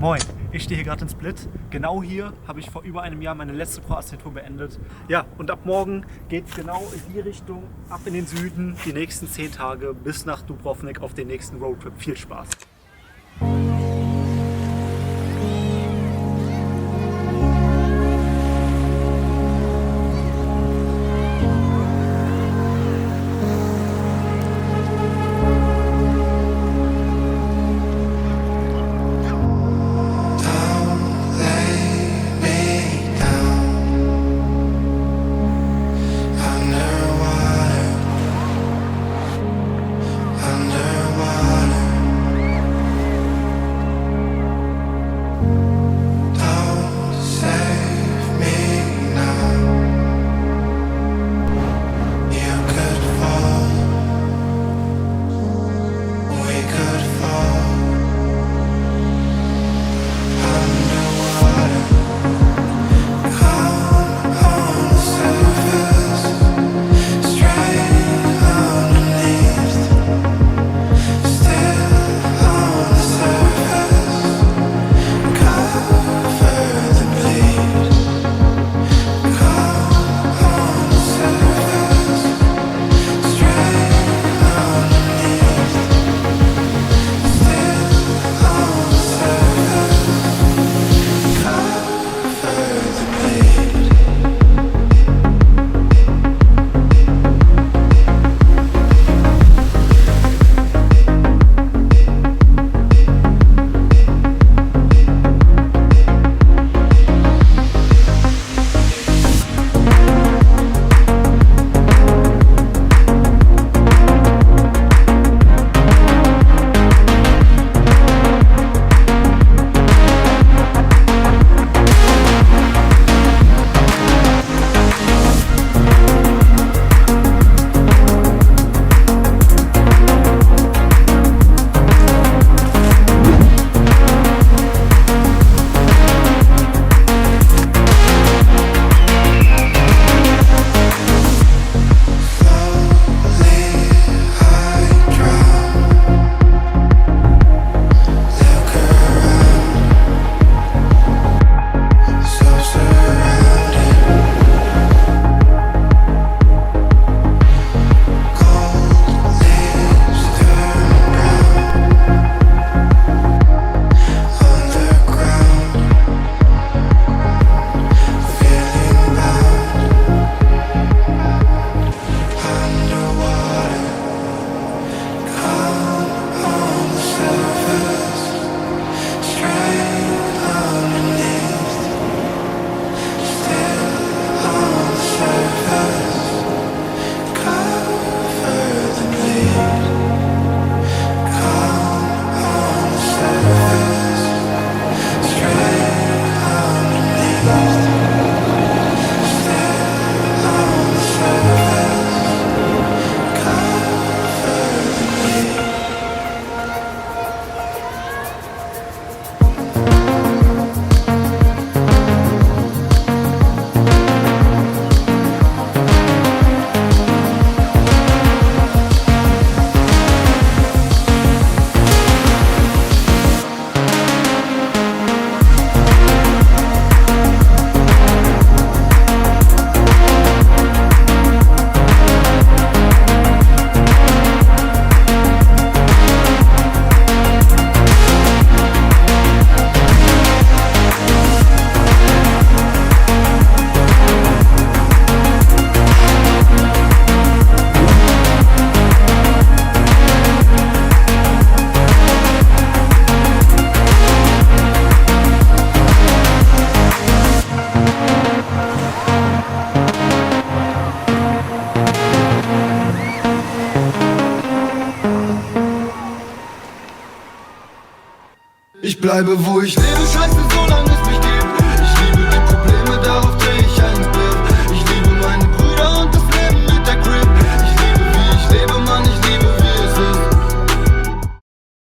Moin, ich stehe hier gerade in Split. Genau hier habe ich vor über einem Jahr meine letzte Kroatien-Tour beendet. Ja, und ab morgen geht es genau in die Richtung, ab in den Süden, die nächsten 10 Tage bis nach Dubrovnik auf den nächsten Roadtrip. Viel Spaß! Ich bleibe wo ich lebe, scheiße, solange es mich gibt.